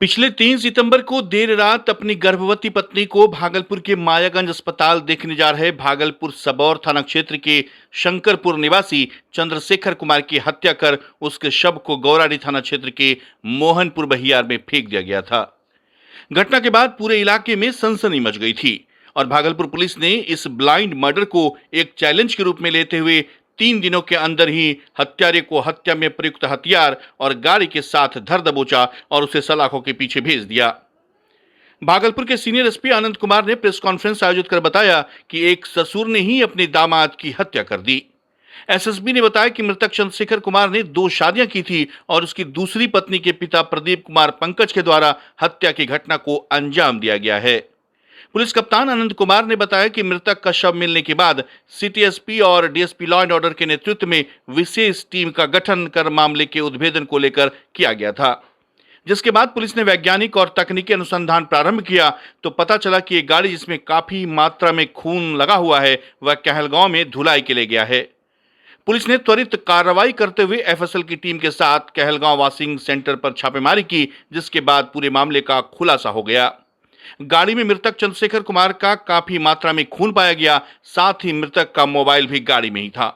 पिछले 3 सितंबर को देर रात अपनी गर्भवती पत्नी को भागलपुर के मायागंज अस्पताल देखने जा रहे भागलपुर सबौर थाना क्षेत्र के शंकरपुर निवासी चंद्रशेखर कुमार की हत्या कर उसके शव को गौराडी थाना क्षेत्र के मोहनपुर बहियार में फेंक दिया गया था। घटना के बाद पूरे इलाके में सनसनी मच गई थी और भागलपुर पुलिस ने इस ब्लाइंड मर्डर को एक चैलेंज के रूप में लेते हुए 3 दिनों के अंदर ही हत्यारे को हत्या में प्रयुक्त हथियार और गाड़ी के साथ धर दबोचा और उसे सलाखों के पीछे भेज दिया। भागलपुर के सीनियर एसपी आनंद कुमार ने प्रेस कॉन्फ्रेंस आयोजित कर बताया कि एक ससुर ने ही अपने दामाद की हत्या कर दी। एसएसपी ने बताया कि मृतक चंद्रशेखर कुमार ने 2 शादियां की थी और उसकी दूसरी पत्नी के पिता प्रदीप कुमार पंकज के द्वारा हत्या की घटना को अंजाम दिया गया है। पुलिस कप्तान आनंद कुमार ने बताया कि मृतक का शव मिलने के बाद सिटी एसपी और डीएसपी लॉ एंड ऑर्डर के नेतृत्व में विशेष टीम का गठन कर मामले के उद्भेदन को लेकर किया गया था, जिसके बाद पुलिस ने वैज्ञानिक और तकनीकी अनुसंधान प्रारंभ किया तो पता चला कि एक गाड़ी जिसमें काफी मात्रा में खून लगा हुआ है वह कहलगांव में धुलाई के लिए गया है। पुलिस ने त्वरित कार्रवाई करते हुए एफएसएल की टीम के साथ कहलगांव वॉशिंग सेंटर पर छापेमारी की, जिसके बाद पूरे मामले का खुलासा हो गया। गाड़ी में मृतक चंद्रशेखर कुमार का काफी मात्रा में खून पाया गया, साथ ही मृतक का मोबाइल भी गाड़ी में ही था।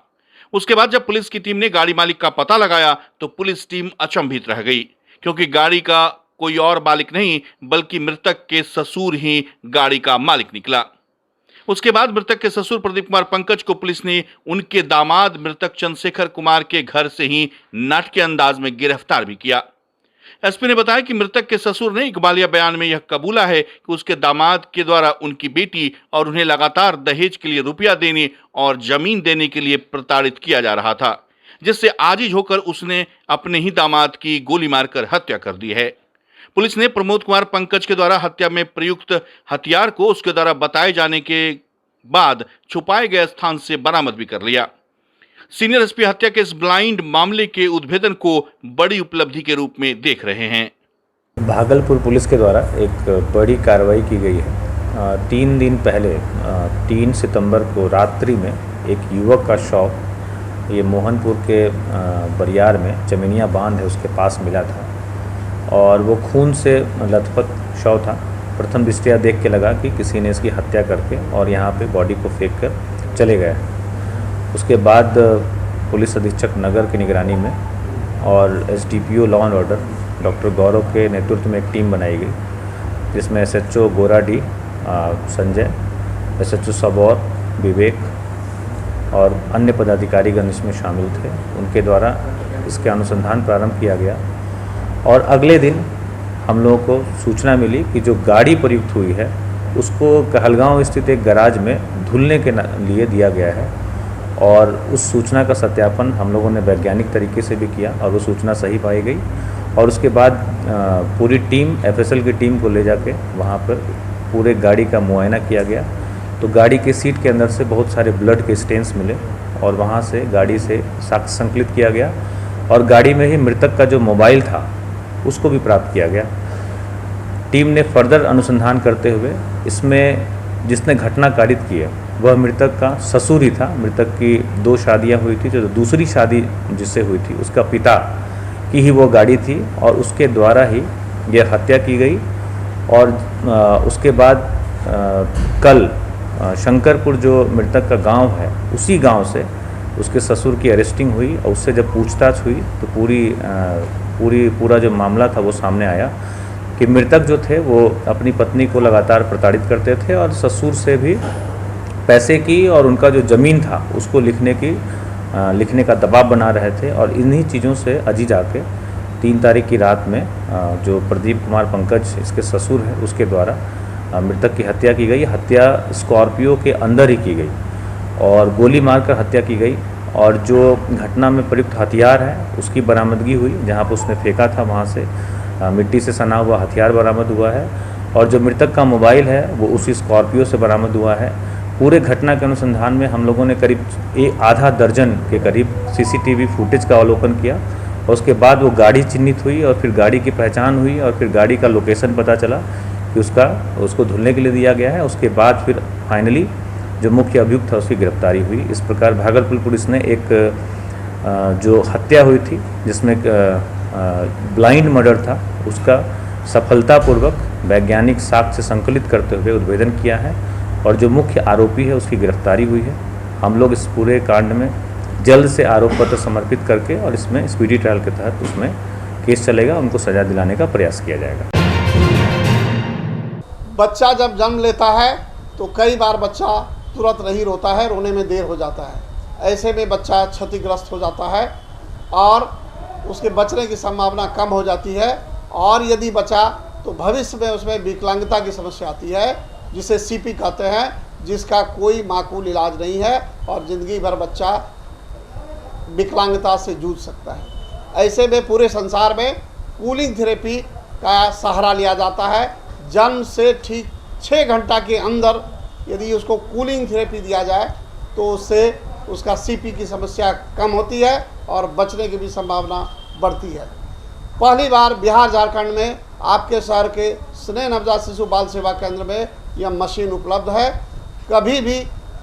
उसके बाद जब पुलिस की टीम ने गाड़ी मालिक का पता लगाया तो पुलिस टीम अचंभित रह गई, क्योंकि गाड़ी का कोई और मालिक नहीं बल्कि मृतक के ससुर ही गाड़ी का मालिक निकला। उसके बाद मृतक के ससुर प्रदीप कुमार पंकज को पुलिस ने उनके दामाद मृतक चंद्रशेखर कुमार के घर से ही नाटकीय अंदाज में गिरफ्तार भी किया। एसपी ने बताया कि मृतक के ससुर ने इकबालिया बयान में यह कबूला है कि उसके दामाद के द्वारा उनकी बेटी और उन्हें लगातार दहेज के लिए रुपया देने और जमीन देने के लिए प्रताड़ित किया जा रहा था, जिससे आजिज होकर उसने अपने ही दामाद की गोली मारकर हत्या कर दी है। पुलिस ने प्रमोद कुमार पंकज के द्वारा हत्या में प्रयुक्त हथियार को उसके द्वारा बताए जाने के बाद छुपाए गए स्थान से बरामद भी कर लिया। सीनियर एसपी हत्या के इस ब्लाइंड मामले के उद्भेदन को बड़ी उपलब्धि के रूप में देख रहे हैं। भागलपुर पुलिस के द्वारा एक बड़ी कार्रवाई की गई है। 3 दिन पहले 3 सितंबर को रात्रि में एक युवक का शव ये मोहनपुर के बरियार में चमेनिया बांध है उसके पास मिला था और वो खून से लथपथ शव था। प्रथम दृष्टया देख के लगा कि किसी ने इसकी हत्या करके और यहाँ पे बॉडी को फेंक कर चले गए। उसके बाद पुलिस अधीक्षक नगर की निगरानी में और SDPO law and order doctor Gaurav के नेतृत्व में एक टीम बनाई गई, जिसमें एसएचओ गोराडी संजय, एसएचओ सबौर विवेक और अन्य पदाधिकारीगण इसमें शामिल थे। उनके द्वारा इसके अनुसंधान प्रारंभ किया गया और अगले दिन हम लोगों को सूचना मिली कि जो गाड़ी प्रयुक्त हुई है उसको कहलगांव स्थित एक गैराज में धुलने के लिए दिया गया है और उस सूचना का सत्यापन हम लोगों ने वैज्ञानिक तरीके से भी किया और वो सूचना सही पाई गई और उसके बाद पूरी टीम एफएसएल की टीम को ले जाके वहाँ पर पूरे गाड़ी का मुआयना किया गया तो गाड़ी के सीट के अंदर से बहुत सारे ब्लड के स्टेन्स मिले और वहाँ से गाड़ी से साक्ष्य संकलित किया गया और गाड़ी में ही मृतक का जो मोबाइल था उसको भी प्राप्त किया गया। टीम ने फर्दर अनुसंधान करते हुए इसमें जिसने घटना कारित की है वह मृतक का ससुर ही था। मृतक की 2 शादियां हुई थी, जो दूसरी शादी जिससे हुई थी उसका पिता की ही वो गाड़ी थी और उसके द्वारा ही यह हत्या की गई। और उसके बाद कल शंकरपुर जो मृतक का गांव है उसी गांव से उसके ससुर की अरेस्टिंग हुई और उससे जब पूछताछ हुई तो पूरा जो मामला था वो सामने आया कि मृतक जो थे वो अपनी पत्नी को लगातार प्रताड़ित करते थे और ससुर से भी पैसे की और उनका जो ज़मीन था उसको लिखने का दबाव बना रहे थे। और इन्हीं चीज़ों से अजीज आके 3 तारीख की रात में जो प्रदीप कुमार पंकज इसके ससुर है उसके द्वारा मृतक की हत्या की गई। हत्या स्कॉर्पियो के अंदर ही की गई और गोली मारकर हत्या की गई और जो घटना में प्रयुक्त हथियार है उसकी बरामदगी हुई। जहाँ पर उसने फेंका था वहाँ से मिट्टी से सना हुआ हथियार बरामद हुआ है और जो मृतक का मोबाइल है वो उसी स्कॉर्पियो से बरामद हुआ है। पूरे घटना के अनुसंधान में हम लोगों ने करीब आधा दर्जन के करीब सीसीटीवी फुटेज का अवलोकन किया और उसके बाद वो गाड़ी चिन्हित हुई और फिर गाड़ी की पहचान हुई और फिर गाड़ी का लोकेशन पता चला कि उसको धुलने के लिए दिया गया है। उसके बाद फिर फाइनली जो मुख्य अभियुक्त था उसकी गिरफ्तारी हुई। इस प्रकार भागलपुर पुलिस ने एक जो हत्या हुई थी जिसमें ब्लाइंड मर्डर था उसका सफलतापूर्वक वैज्ञानिक साक्ष्य संकलित करते हुए उद्भेदन किया है और जो मुख्य आरोपी है उसकी गिरफ्तारी हुई है। हम लोग इस पूरे कांड में जल्द से आरोप पत्र समर्पित करके और इसमें स्पीडी ट्रायल के तहत उसमें केस चलेगा, उनको सजा दिलाने का प्रयास किया जाएगा। बच्चा जब जन्म लेता है तो कई बार बच्चा तुरंत नहीं रोता है, रोने में देर हो जाता है। ऐसे में बच्चा क्षतिग्रस्त हो जाता है और उसके बचने की संभावना कम हो जाती है और यदि बचा तो भविष्य में उसमें विकलांगता की समस्या आती है, जिसे सीपी कहते हैं, जिसका कोई माकूल इलाज नहीं है और ज़िंदगी भर बच्चा विकलांगता से जूझ सकता है। ऐसे में पूरे संसार में कूलिंग थेरेपी का सहारा लिया जाता है। जन्म से ठीक 6 घंटा के अंदर यदि उसको कूलिंग थेरेपी दिया जाए तो उससे उसका सीपी की समस्या कम होती है और बचने की भी संभावना बढ़ती है। पहली बार बिहार झारखंड में आपके शहर के स्नेह नवजात शिशु बाल सेवा केंद्र में यह मशीन उपलब्ध है। कभी भी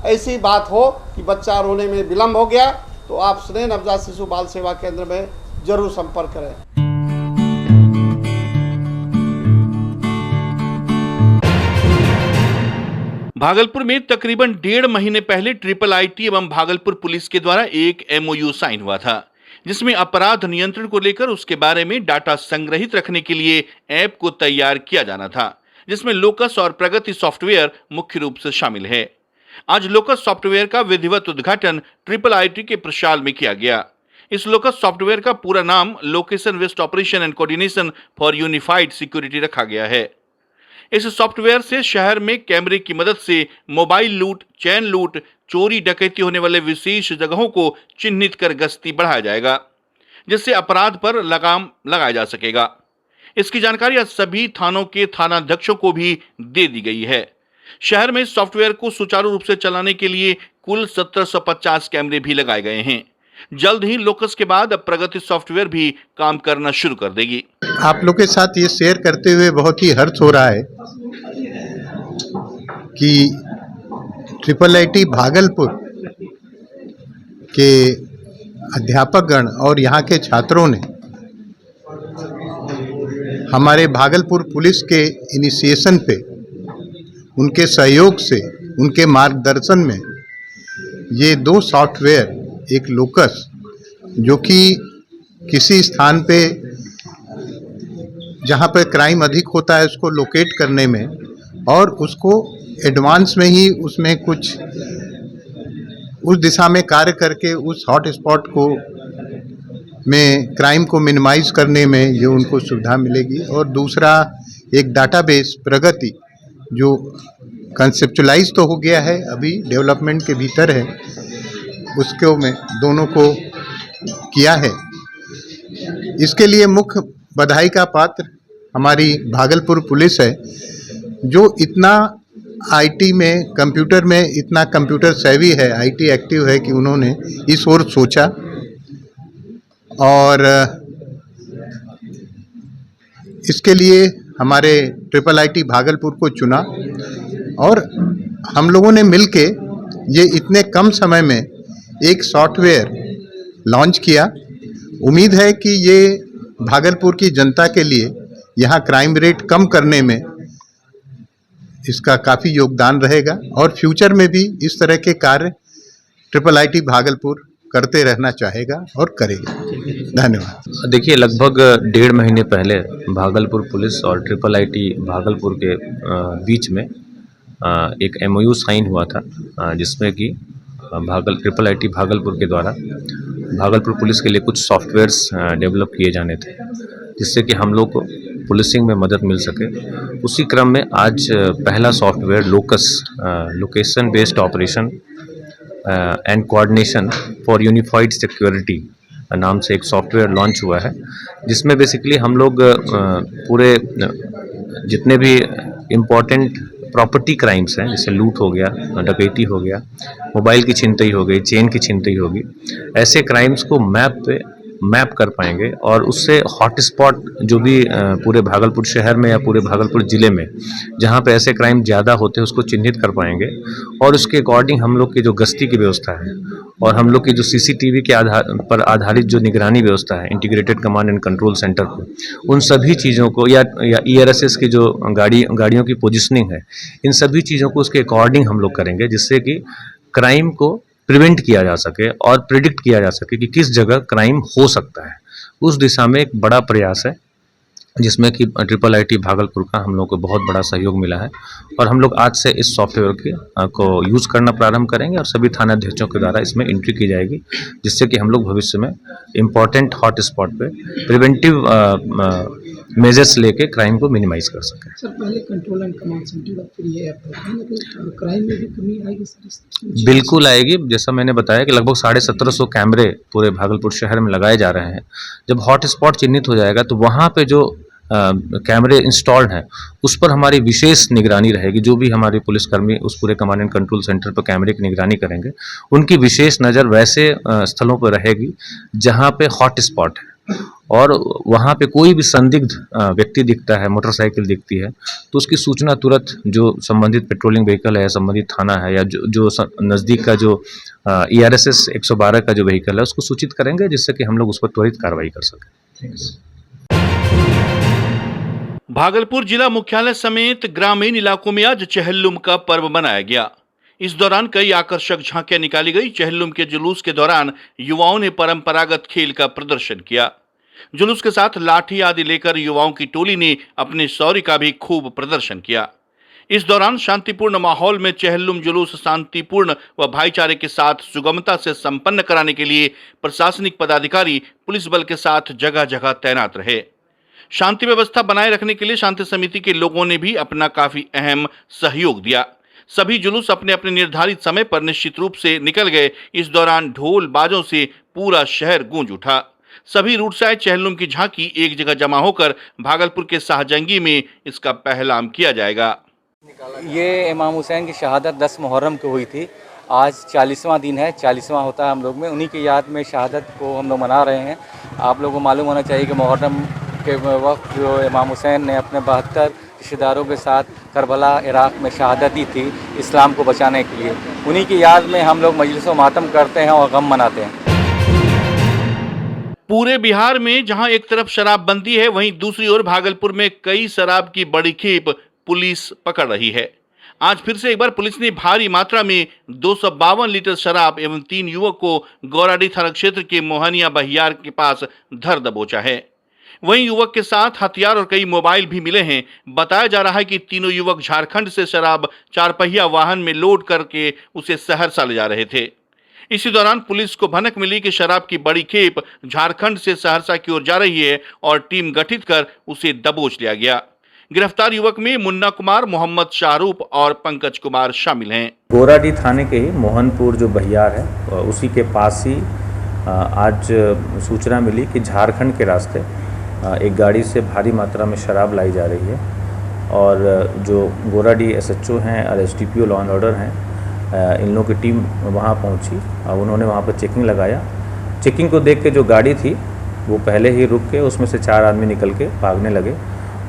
ऐसी बात हो कि बच्चा रोने में विलम्ब हो गया तो आप स्नेह नवजात शिशु बाल सेवा केंद्र में जरूर संपर्क करें। भागलपुर में तकरीबन 1.5 महीने पहले IIIT एवं भागलपुर पुलिस के द्वारा एक MOU साइन हुआ था, जिसमें अपराध नियंत्रण को लेकर उसके बारे में डाटा संग्रहित रखने के लिए ऐप को तैयार किया जाना था, जिसमें लोकस और प्रगति सॉफ्टवेयर मुख्य रूप से शामिल है। आज लोकस सॉफ्टवेयर का विधिवत उद्घाटन IIIT के प्रशाल में किया गया। इस लोकस सॉफ्टवेयर का पूरा नाम location based operation and coordination for unified security रखा गया है। इस सॉफ्टवेयर से शहर में कैमरे की मदद से मोबाइल लूट, चैन लूट, चोरी डकैती होने वाले विशेष जगहों को चिन्हित कर गश्ती बढ़ाया जाएगा, जिससे अपराध पर लगाम लगाया जा सकेगा। इसकी जानकारी आज सभी थानों के थानाध्यक्षों को भी दे दी गई है। शहर में इस सॉफ्टवेयर को सुचारू रूप से चलाने के लिए कुल 1750 कैमरे भी लगाए गए हैं। जल्द ही लोकस के बाद अब प्रगति सॉफ्टवेयर भी काम करना शुरू कर देगी। आप लोग के साथ ये शेयर करते हुए बहुत ही हर्ष हो रहा है कि IIIT भागलपुर के अध्यापकगण और यहाँ के छात्रों ने हमारे भागलपुर पुलिस के इनिशिएशन पे, उनके सहयोग से, उनके मार्गदर्शन में ये 2 सॉफ्टवेयर, एक लोकस जो कि किसी स्थान पे जहाँ पर क्राइम अधिक होता है उसको लोकेट करने में और उसको एडवांस में ही उसमें कुछ उस दिशा में कार्य करके उस हॉट स्पॉट को में क्राइम को मिनिमाइज करने में ये उनको सुविधा मिलेगी। और दूसरा एक डाटाबेस प्रगति जो कंसेप्चुलाइज तो हो गया है, अभी डेवलपमेंट के भीतर है, उसको में दोनों को किया है। इसके लिए मुख्य बधाई का पात्र हमारी भागलपुर पुलिस है, जो इतना आईटी में, कंप्यूटर में इतना कंप्यूटर सेवी है, आईटी एक्टिव है कि उन्होंने इस ओर सोचा और इसके लिए हमारे IIIT भागलपुर को चुना और हम लोगों ने मिलके ये इतने कम समय में एक सॉफ्टवेयर लॉन्च किया। उम्मीद है कि ये भागलपुर की जनता के लिए यहाँ क्राइम रेट कम करने में इसका काफ़ी योगदान रहेगा और फ्यूचर में भी इस तरह के कार्य IIIT भागलपुर करते रहना चाहेगा और करेगा। धन्यवाद। देखिए, लगभग 1.5 महीने पहले भागलपुर पुलिस और IIIT भागलपुर के बीच में एक MOU साइन हुआ था, जिसमें कि IIIT भागलपुर के द्वारा भागलपुर पुलिस के लिए कुछ सॉफ्टवेयर्स डेवलप किए जाने थे, जिससे कि हम लोग को पुलिसिंग में मदद मिल सके। उसी क्रम में आज पहला software locus, location based operation and coordination for unified security नाम से एक सॉफ्टवेयर लॉन्च हुआ है, जिसमें बेसिकली हम लोग पूरे जितने भी इम्पोर्टेंट प्रॉपर्टी क्राइम्स हैं, जैसे लूट हो गया, डकैती हो गया, मोबाइल की छिनतई हो गई, चेन की छिनतई होगी, ऐसे क्राइम्स को मैप पे मैप कर पाएंगे और उससे हॉटस्पॉट जो भी पूरे भागलपुर शहर में या पूरे भागलपुर ज़िले में जहाँ पे ऐसे क्राइम ज़्यादा होते हैं उसको चिन्हित कर पाएंगे और उसके अकॉर्डिंग हम लोग की जो गश्ती की व्यवस्था है और हम लोग की जो सीसीटीवी के पर आधारित जो निगरानी व्यवस्था है integrated command and control centre पे, उन सभी चीज़ों को या ERSS की जो गाड़ियों की पोजिशनिंग है, इन सभी चीज़ों को उसके अकॉर्डिंग हम लोग करेंगे जिससे कि क्राइम को प्रिवेंट किया जा सके और प्रिडिक्ट किया जा सके कि किस जगह क्राइम हो सकता है। उस दिशा में एक बड़ा प्रयास है जिसमें कि IIIT भागलपुर का हम लोग को बहुत बड़ा सहयोग मिला है और हम लोग आज से इस सॉफ्टवेयर को यूज़ करना प्रारंभ करेंगे और सभी थानाध्यक्षों के द्वारा इसमें एंट्री की जाएगी जिससे कि हम लोग भविष्य में इम्पॉर्टेंट हॉट स्पॉट पे प्रिवेंटिव मेजर्स लेके क्राइम को मिनिमाइज कर सकें। सर पहले कंट्रोल एंड कमांड सेंटर अब फिर ये ऐप है, क्राइम में भी कमी आएगी सर? बिल्कुल आएगी। जैसा मैंने बताया कि लगभग 1750 कैमरे पूरे भागलपुर शहर में लगाए जा रहे हैं। जब हॉट स्पॉट चिन्हित हो जाएगा तो वहाँ पे जो कैमरे इंस्टॉल्ड हैं उस पर हमारी विशेष निगरानी रहेगी। जो भी हमारे पुलिसकर्मी उस पूरे कमांड एंड कंट्रोल सेंटर पर कैमरे की निगरानी करेंगे उनकी विशेष नज़र वैसे स्थलों पर रहेगी जहाँ पे हॉट स्पॉट है और वहाँ पे कोई भी संदिग्ध व्यक्ति दिखता है, मोटरसाइकिल दिखती है तो उसकी सूचना तुरंत जो संबंधित पेट्रोलिंग व्हीकल है या संबंधित थाना है या जो नज़दीक का जो ERSS 112 का जो व्हीकल है उसको सूचित करेंगे जिससे कि हम लोग उस पर त्वरित कार्रवाई कर सकें। भागलपुर जिला मुख्यालय समेत ग्रामीण इलाकों में आज चेहल्लुम का पर्व मनाया गया। इस दौरान कई आकर्षक झांकियां निकाली गई। चेहल्लुम के जुलूस के दौरान युवाओं ने परंपरागत खेल का प्रदर्शन किया। जुलूस के साथ लाठी आदि लेकर युवाओं की टोली ने अपने शौर्य का भी खूब प्रदर्शन किया। इस दौरान शांतिपूर्ण माहौल में चेहल्लुम जुलूस शांतिपूर्ण व भाईचारे के साथ सुगमता से संपन्न कराने के लिए प्रशासनिक पदाधिकारी पुलिस बल के साथ जगह जगह तैनात रहे। शांति व्यवस्था बनाए रखने के लिए शांति समिति के लोगों ने भी अपना काफी अहम सहयोग दिया। सभी जुलूस अपने अपने निर्धारित समय पर निश्चित रूप से निकल गए। इस दौरान ढोल बाजों से पूरा शहर गूंज उठा। सभी रूट से आए चेहल्लुम की झांकी एक जगह जमा होकर भागलपुर के शाहजंगी में इसका पहलाम किया जाएगा। ये इमाम हुसैन की शहादत 10 मुहर्रम को हुई थी। आज 40वां दिन है, 40वां होता है हम लोग में। उन्हीं की याद में शहादत को हम लोग मना रहे हैं। आप लोगों को मालूम होना चाहिए कि मुहर्रम के वक्त जो इमाम हुसैन ने अपने 72 रिश्तेदारों के साथ करबला इराक़ में शहादत दी थी इस्लाम को बचाने के लिए। उन्हीं की याद में हम लोग मजलिस व मातम करते हैं और गम मनाते हैं। पूरे बिहार में जहां एक तरफ शराबबंदी है वहीं दूसरी ओर भागलपुर में कई शराब की बड़ी खेप पुलिस पकड़ रही है। आज फिर से एक बार पुलिस ने भारी मात्रा में 252 लीटर शराब एवं 3 युवक को गौराडी थाना क्षेत्र के मोहनिया बहियार के पास धर दबोचा है। वहीं युवक के साथ हथियार और कई मोबाइल भी मिले हैं। बताया जा रहा है कि तीनों युवक झारखंड से शराब 4 पहिया वाहन में लोड करके उसे सहरसा ले जा रहे थे। इसी दौरान पुलिस को भनक मिली कि शराब की बड़ी खेप झारखंड से सहरसा की ओर जा रही है और टीम गठित कर उसे दबोच लिया गया। गिरफ्तार युवक में मुन्ना कुमार, मोहम्मद शाहरूप और पंकज कुमार शामिल हैं। गोराडी थाने के ही मोहनपुर जो बहियार है उसी के पास ही आज सूचना मिली कि झारखंड के रास्ते एक गाड़ी से भारी मात्रा में शराब लाई जा रही है और जो गोराडी SHO हैं और SDPO लॉ एंड ऑर्डर हैं, इन लोगों की टीम वहाँ पहुँची और उन्होंने वहाँ पर चेकिंग लगाया। चेकिंग को देख के जो गाड़ी थी वो पहले ही रुक के उसमें से 4 आदमी निकल के भागने लगे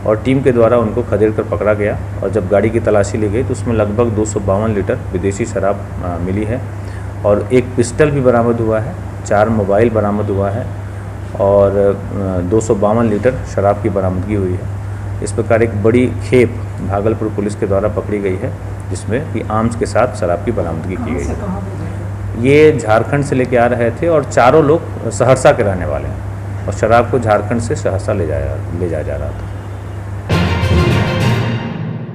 और टीम के द्वारा उनको खदेड़ कर पकड़ा गया और जब गाड़ी की तलाशी ली गई तो उसमें लगभग 252 लीटर विदेशी शराब मिली है और एक पिस्टल भी बरामद हुआ है, 4 मोबाइल बरामद हुआ है और 252 लीटर शराब की बरामदगी हुई है। इस प्रकार एक बड़ी खेप भागलपुर पुलिस के द्वारा पकड़ी गई है जिसमें कि आर्म्स के साथ शराब की बरामदगी की गई है। ये झारखंड से लेके आ रहे थे और चारों लोग सहरसा के रहने वाले हैं और शराब को झारखंड से सहरसा ले जाया जा रहा था।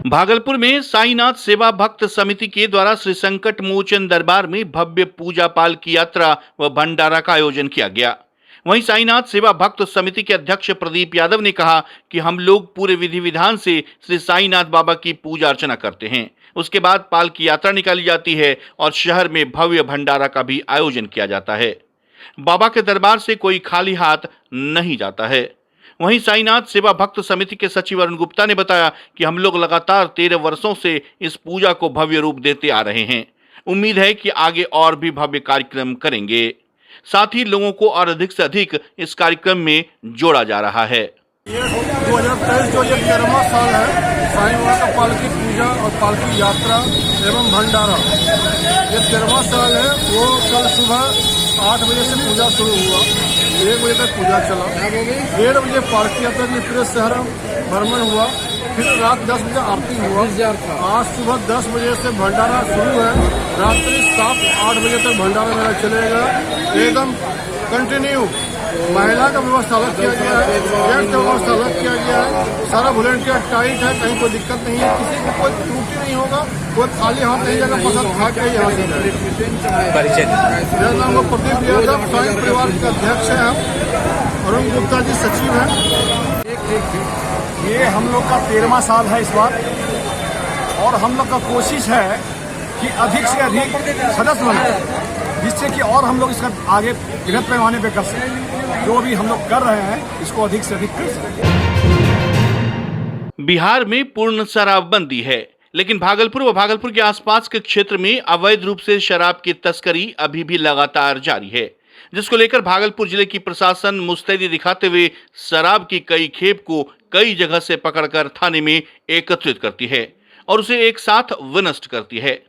भागलपुर में साईनाथ सेवा भक्त समिति के द्वारा श्री संकट मोचन दरबार में भव्य पूजा पाल की यात्रा व भंडारा का आयोजन किया गया। वहीं साईनाथ सेवा भक्त समिति के अध्यक्ष प्रदीप यादव ने कहा कि हम लोग पूरे विधि विधान से श्री साईनाथ बाबा की पूजा अर्चना करते हैं। उसके बाद पाल की यात्रा निकाली जाती है और शहर में भव्य भंडारा का भी आयोजन किया जाता है। बाबा के दरबार से कोई खाली हाथ नहीं जाता है। वहीं साईनाथ सेवा भक्त समिति के सचिव अरुण गुप्ता ने बताया कि हम लोग लगातार 13 वर्षों से इस पूजा को भव्य रूप देते आ रहे हैं। उम्मीद है कि आगे और भी भव्य कार्यक्रम करेंगे। साथ ही लोगों को और अधिक से अधिक इस कार्यक्रम में जोड़ा जा रहा है। ये 2023 जो ये 13वां साल है साईं बाबा का पालकी पूजा और पालकी यात्रा एवं भंडारा, ये 13वां साल है। वो कल सुबह 8 बजे से पूजा शुरू हुआ, 1 बजे तक पूजा चला, 1:30 बजे पालकी यात्रा के लिए पूरे शहर भ्रमण हुआ, फिर रात 10 बजे आरती हुआ। आज सुबह 10 बजे से भंडारा शुरू है, रात्रि 7-8 बजे तक भंडारा मेरा चलेगा, एकदम कंटिन्यू। महिला का व्यवस्था अलग किया गया है, जेंट्स का व्यवस्था अलग किया गया है, सारा वॉलंटियर टाइट है, कहीं कोई दिक्कत नहीं है, किसी को कोई त्रुटि नहीं होगा, कोई खाली हाथ नहीं जाएगा, पसंद खा के यहाँ से मेरा नाम है प्रदीप यादव, साईं परिवार के अध्यक्ष हैं हम, अरुण गुप्ता जी सचिव हैं। ये हम लोग का 13वां साल है इस बार, और हम लोग का कोशिश है कि अधिक से अधिक सदस्य बने, जिससे कि और हम लोग इसका आगे बृहद पैमाने पे कर सकें। जो भी हम लोग कर रहे हैं इसको अधिक से अधिक कर सकें। बिहार में पूर्ण शराबबंदी है, लेकिन भागलपुर व भागलपुर के आसपास के क्षेत्र में अवैध रूप से शराब की तस्करी अभी भी लगातार जारी है, जिसको लेकर भागलपुर जिले की प्रशासन मुस्तैदी दिखाते हुए शराब की कई खेप को कई जगह से पकड़कर थाने में एकत्रित करती है और उसे एक साथ विनष्ट करती है।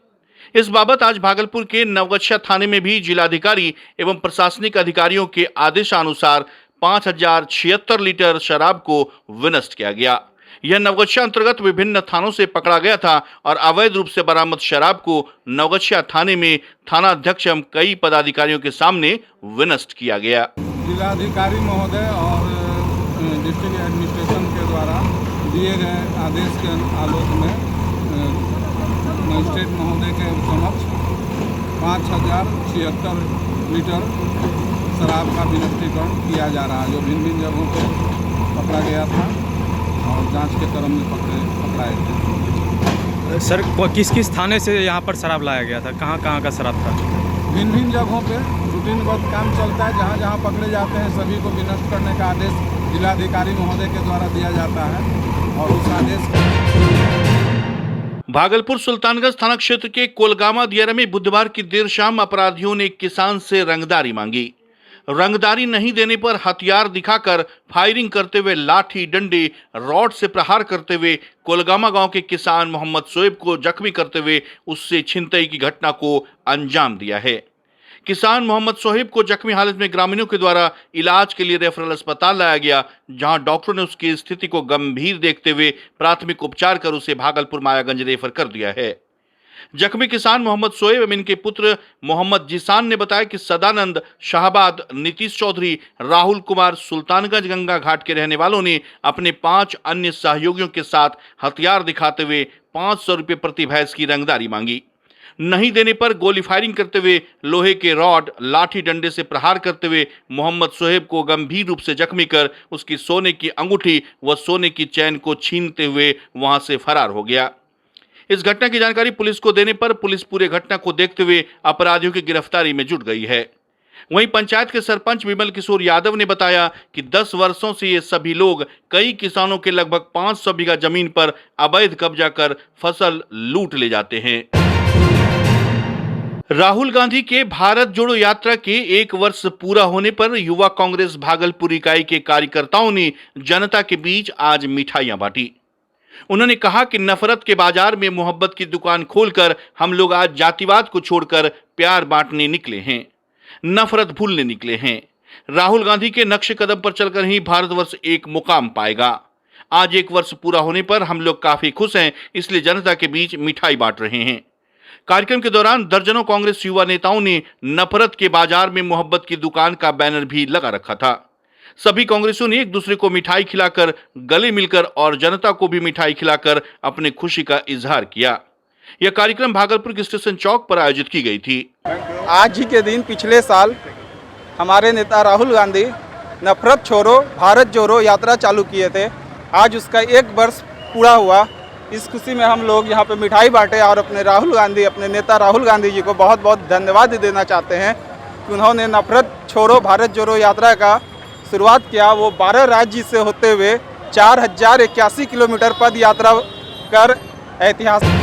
इस बाबत आज भागलपुर के नवगछिया थाने में भी जिलाधिकारी एवं प्रशासनिक अधिकारियों के आदेशानुसार 5076 लीटर शराब को विनष्ट किया गया। यह नवगछिया अंतर्गत विभिन्न थानों से पकड़ा गया था और अवैध रूप से बरामद शराब को नवगछिया थाने में थाना अध्यक्ष एवं कई पदाधिकारियों के सामने विनष्ट किया गया। जिलाधिकारी महोदय और डिस्ट्रिक्ट एडमिनिस्ट्रेशन के द्वारा दिए गए आदेश के आलोक में मजिस्ट्रेट महोदय के समक्ष 5076 लीटर शराब का विनिष्टीकरण किया जा रहा है, जो भिन्न भिन्न जगहों पर पकड़ा गया था और जांच के क्रम में पकड़ाए थे। सर किस किस थाने से यहाँ पर शराब लाया गया था, कहाँ कहाँ का शराब था? भिन्न भिन्न जगहों पे रूटीनबद्ध काम चलता है, जहाँ जहाँ पकड़े जाते हैं सभी को विनष्ट करने का आदेश जिलाधिकारी महोदय के द्वारा दिया जाता है और उस आदेश भागलपुर सुल्तानगंज थाना क्षेत्र के कोलगामा दियारा में बुधवार की देर शाम अपराधियों ने एक किसान से रंगदारी मांगी। रंगदारी नहीं देने पर हथियार दिखाकर फायरिंग करते हुए लाठी डंडे रॉड से प्रहार करते हुए कोलगामा गांव के किसान मोहम्मद शोएब को जख्मी करते हुए उससे छिनतई की घटना को अंजाम दिया है। किसान मोहम्मद शोएब को जख्मी हालत में ग्रामीणों के द्वारा इलाज के लिए रेफरल अस्पताल लाया गया, जहां डॉक्टरों ने उसकी स्थिति को गंभीर देखते हुए प्राथमिक उपचार कर उसे भागलपुर मायागंज रेफर कर दिया है। जख्मी किसान मोहम्मद शोएब एवं इनके पुत्र मोहम्मद जिसान ने बताया कि सदानंद, शाहबाद, नीतीश चौधरी, राहुल कुमार सुल्तानगंज गंगा घाट के रहने वालों ने अपने 5 अन्य सहयोगियों के साथ हथियार दिखाते हुए 500 रुपये प्रति भैंस की रंगदारी मांगी। नहीं देने पर गोली फायरिंग करते हुए लोहे के रॉड लाठी डंडे से प्रहार करते हुए मोहम्मद शोएब को गंभीर रूप से जख्मी कर उसकी सोने की अंगूठी व सोने की चैन को छीनते हुए वहां से फरार हो गया। इस घटना की जानकारी पुलिस को देने पर पुलिस पूरे घटना को देखते हुए अपराधियों की गिरफ्तारी में जुट गई है। वहीं पंचायत के सरपंच विमल किशोर यादव ने बताया कि 10 वर्षों से ये सभी लोग कई किसानों के लगभग 500 बीघा जमीन पर अवैध कब्जा कर फसल लूट ले जाते हैं। राहुल गांधी के भारत जोड़ो यात्रा के 1 वर्ष पूरा होने पर युवा कांग्रेस भागलपुर इकाई के कार्यकर्ताओं ने जनता के बीच आज मिठाइयां बांटी। उन्होंने कहा कि नफरत के बाजार में मोहब्बत की दुकान खोलकर हम लोग आज जातिवाद को छोड़कर प्यार बांटने निकले हैं, नफरत भूलने निकले हैं। राहुल गांधी के नक्शे कदम पर चलकर ही भारतवर्ष एक मुकाम पाएगा। आज 1 वर्ष पूरा होने पर हम लोग काफी खुश हैं, इसलिए जनता के बीच मिठाई बांट रहे हैं। कार्यक्रम के दौरान दर्जनों कांग्रेस युवा नेताओं ने नफरत के बाजार में मोहब्बत की दुकान का बैनर भी लगा रखा था। सभी कांग्रेसियों ने एक दूसरे को मिठाई खिलाकर, गले मिलकर और जनता को भी मिठाई खिलाकर अपने खुशी का इजहार किया। यह कार्यक्रम भागलपुर के स्टेशन चौक पर आयोजित की गई थी। आज ही के दिन पिछले साल हमारे नेता राहुल गांधी नफरत छोड़ो भारत जोड़ो यात्रा चालू किए थे। आज उसका 1 वर्ष पूरा हुआ। इस खुशी में हम लोग यहाँ पे मिठाई बांटे और अपने नेता राहुल गांधी जी को बहुत बहुत धन्यवाद देना चाहते हैं कि उन्होंने नफरत छोड़ो भारत जोड़ो यात्रा का शुरुआत किया। वो 12 राज्य से होते हुए 4081 किलोमीटर पद यात्रा कर ऐतिहासिक